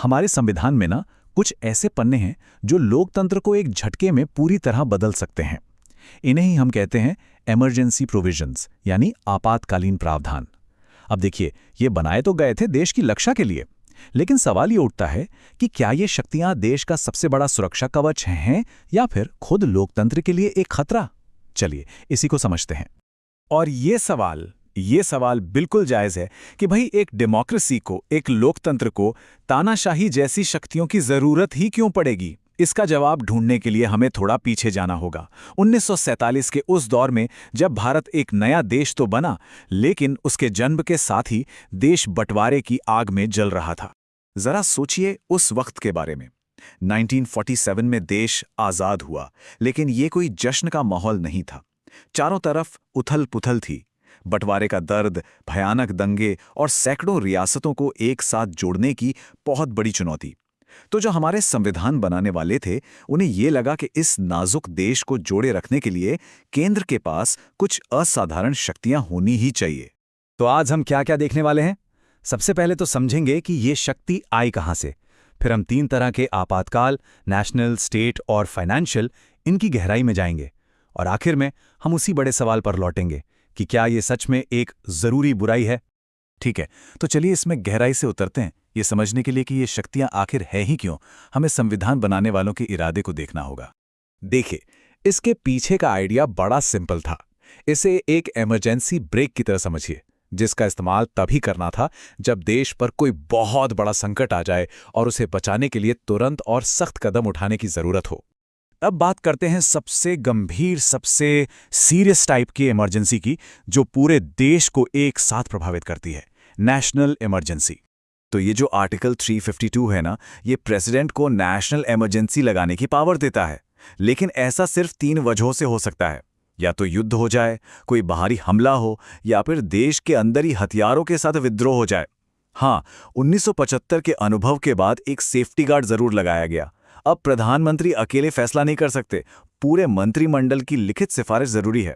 हमारे संविधान में ना कुछ ऐसे पन्ने हैं जो लोकतंत्र को एक झटके में पूरी तरह बदल सकते हैं। इन्हें ही हम कहते हैं इमरजेंसी प्रोविजंस, यानी आपातकालीन प्रावधान। अब देखिए, ये बनाए तो गए थे देश की रक्षा के लिए, लेकिन सवाल ये उठता है कि क्या ये शक्तियां देश का सबसे बड़ा सुरक्षा कवच हैं या फिर खुद लोकतंत्र के लिए एक खतरा? चलिए इसी को समझते हैं। और ये सवाल बिल्कुल जायज़ है कि भाई एक डेमोक्रेसी को, एक लोकतंत्र को तानाशाही जैसी शक्तियों की ज़रूरत ही क्यों पड़ेगी? इसका जवाब ढूंढने के लिए हमें थोड़ा पीछे जाना होगा। 1947 के उस दौर में जब भारत एक नया देश तो बना, लेकिन उसके जन्म के साथ ही देश बंटवारे की आग में जल रहा था। जरा सोचिए उस वक्त के बारे में। 1947 में देश आज़ाद हुआ, लेकिन ये कोई जश्न का माहौल नहीं था। चारों तरफ उथल-पुथल थी। बंटवारे का दर्द, भयानक दंगे और सैकड़ों रियासतों को एक साथ जोड़ने की बहुत बड़ी चुनौती। तो जो हमारे संविधान बनाने वाले थे, उन्हें ये लगा कि इस नाजुक देश को जोड़े रखने के लिए केंद्र के पास कुछ असाधारण शक्तियां होनी ही चाहिए। तो आज हम क्या क्या देखने वाले हैं? सबसे पहले तो समझेंगे कि ये शक्ति आई कहां से। फिर हम 3 तरह के आपातकाल, नेशनल, स्टेट और फाइनेंशियल, इनकी गहराई में जाएंगे। और आखिर में हम उसी बड़े सवाल पर लौटेंगे कि क्या ये सच में एक जरूरी बुराई है। ठीक है, तो चलिए इसमें गहराई से उतरते हैं। ये समझने के लिए कि ये शक्तियां आखिर है ही क्यों, हमें संविधान बनाने वालों के इरादे को देखना होगा। देखिए, इसके पीछे का आइडिया बड़ा सिंपल था। इसे एक इमरजेंसी ब्रेक की तरह समझिए, जिसका इस्तेमाल तभी करना था जब देश पर कोई बहुत बड़ा संकट आ जाए और उसे बचाने के लिए तुरंत और सख्त कदम उठाने की जरूरत हो। अब बात करते हैं सबसे गंभीर, सबसे सीरियस टाइप की इमरजेंसी की, जो पूरे देश को एक साथ प्रभावित करती है, नेशनल इमरजेंसी। तो ये जो आर्टिकल 352 है ना, ये प्रेसिडेंट को नेशनल इमरजेंसी लगाने की पावर देता है। लेकिन ऐसा सिर्फ 3 वजहों से हो सकता है। या तो युद्ध हो जाए, कोई बाहरी हमला हो, या फिर देश के अंदर ही हथियारों के साथ विद्रोह हो जाए। हाँ, 1975 के अनुभव के बाद एक सेफ्टी गार्ड जरूर लगाया गया। अब प्रधानमंत्री अकेले फैसला नहीं कर सकते, पूरे मंत्रिमंडल की लिखित सिफारिश जरूरी है।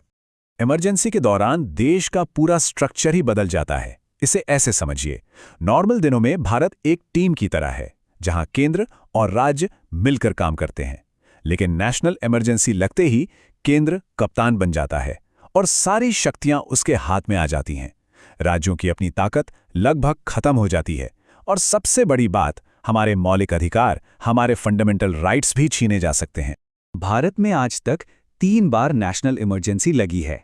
इमरजेंसी के दौरान देश का पूरा स्ट्रक्चर ही बदल जाता है। इसे ऐसे समझिए, नॉर्मल दिनों में भारत एक टीम की तरह है, जहां केंद्र और राज्य मिलकर काम करते हैं। लेकिन नेशनल इमरजेंसी लगते ही केंद्र कप्तान बन जाता है और सारी शक्तियां उसके हाथ में आ जाती हैं। राज्यों की अपनी ताकत लगभग खत्म हो जाती है और सबसे बड़ी बात, हमारे मौलिक अधिकार, हमारे फंडामेंटल राइट्स भी छीने जा सकते हैं। भारत में आज तक 3 बार नेशनल इमरजेंसी लगी है।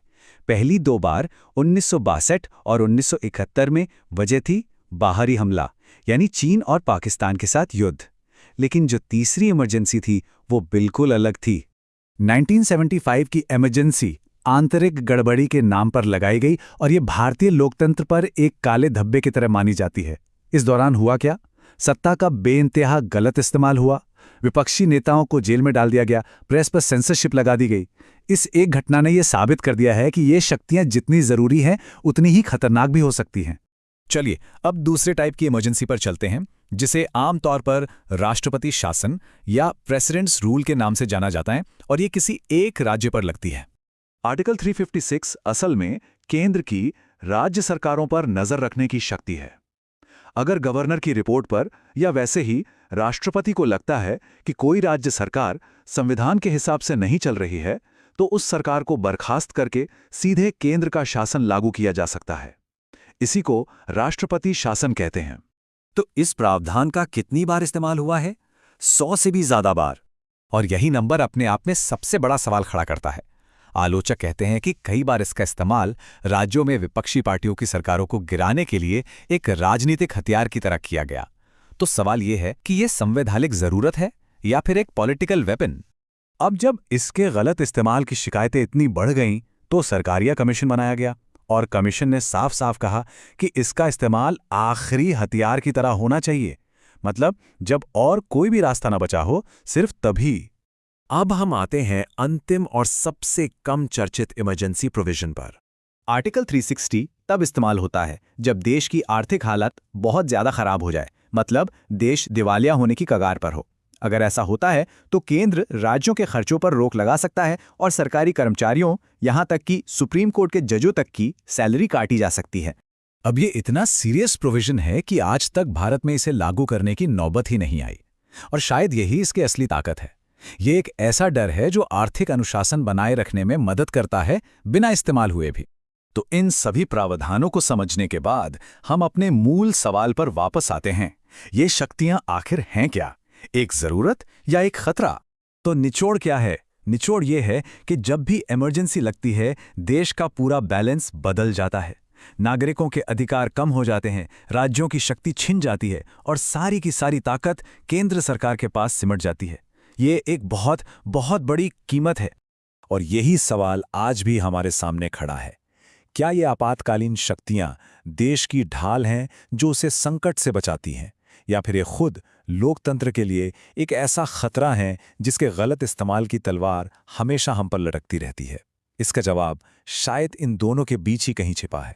पहली 2 बार 1962 और 1971 में वजह थी बाहरी हमला, यानी चीन और पाकिस्तान के साथ युद्ध। लेकिन जो तीसरी इमरजेंसी थी वो बिल्कुल अलग थी। 1975 की इमरजेंसी आंतरिक गड़बड़ी के नाम पर लगाई गई और ये भारतीय लोकतंत्र पर एक काले धब्बे की तरह मानी जाती है। इस दौरान हुआ क्या? सत्ता का बेइंतहा गलत इस्तेमाल हुआ, विपक्षी नेताओं को जेल में डाल दिया गया, प्रेस पर सेंसरशिप लगा दी गई। इस एक घटना ने यह साबित कर दिया है कि ये शक्तियां जितनी जरूरी हैं, उतनी ही खतरनाक भी हो सकती हैं। चलिए अब दूसरे टाइप की इमरजेंसी पर चलते हैं, जिसे आमतौर पर राष्ट्रपति शासन या प्रेसिडेंट्स रूल के नाम से जाना जाता है, और ये किसी एक राज्य पर लगती है। आर्टिकल 356 असल में केंद्र की राज्य सरकारों पर नजर रखने की शक्ति है। अगर गवर्नर की रिपोर्ट पर या वैसे ही राष्ट्रपति को लगता है कि कोई राज्य सरकार संविधान के हिसाब से नहीं चल रही है, तो उस सरकार को बर्खास्त करके सीधे केंद्र का शासन लागू किया जा सकता है। इसी को राष्ट्रपति शासन कहते हैं। तो इस प्रावधान का कितनी बार इस्तेमाल हुआ है? 100 से भी ज्यादा बार। और यही नंबर अपने आप में सबसे बड़ा सवाल खड़ा करता है। आलोचक कहते हैं कि कई बार इसका इस्तेमाल राज्यों में विपक्षी पार्टियों की सरकारों को गिराने के लिए एक राजनीतिक हथियार की तरह किया गया। तो सवाल यह है कि यह संवैधानिक जरूरत है या फिर एक पॉलिटिकल वेपन? अब जब इसके गलत इस्तेमाल की शिकायतें इतनी बढ़ गईं, तो सरकारिया कमीशन बनाया गया और कमीशन ने साफ साफ कहा कि इसका इस्तेमाल आखिरी हथियार की तरह होना चाहिए, मतलब जब और कोई भी रास्ता न बचा हो, सिर्फ तभी। अब हम आते हैं अंतिम और सबसे कम चर्चित इमरजेंसी प्रोविजन पर। आर्टिकल 360 तब इस्तेमाल होता है जब देश की आर्थिक हालत बहुत ज्यादा खराब हो जाए, मतलब देश दिवालिया होने की कगार पर हो। अगर ऐसा होता है तो केंद्र राज्यों के खर्चों पर रोक लगा सकता है और सरकारी कर्मचारियों, यहां तक कि सुप्रीम कोर्ट के जजों तक की सैलरी काटी जा सकती है। अब ये इतना सीरियस प्रोविजन है कि आज तक भारत में इसे लागू करने की नौबत ही नहीं आई, और शायद यही इसकी असली ताकत है। ये एक ऐसा डर है जो आर्थिक अनुशासन बनाए रखने में मदद करता है, बिना इस्तेमाल हुए भी। तो इन सभी प्रावधानों को समझने के बाद हम अपने मूल सवाल पर वापस आते हैं। ये शक्तियां आखिर हैं क्या? एक जरूरत या एक खतरा? तो निचोड़ क्या है? निचोड़ ये है कि जब भी इमरजेंसी लगती है, देश का पूरा बैलेंस बदल जाता है। नागरिकों के अधिकार कम हो जाते हैं, राज्यों की शक्ति छिन जाती है और सारी की सारी ताकत केंद्र सरकार के पास सिमट जाती है। ये एक बहुत बहुत बड़ी कीमत है। और यही सवाल आज भी हमारे सामने खड़ा है। क्या ये आपातकालीन शक्तियां देश की ढाल हैं जो उसे संकट से बचाती हैं, या फिर ये खुद लोकतंत्र के लिए एक ऐसा खतरा है जिसके गलत इस्तेमाल की तलवार हमेशा हम पर लटकती रहती है? इसका जवाब शायद इन दोनों के बीच ही कहीं छिपा है।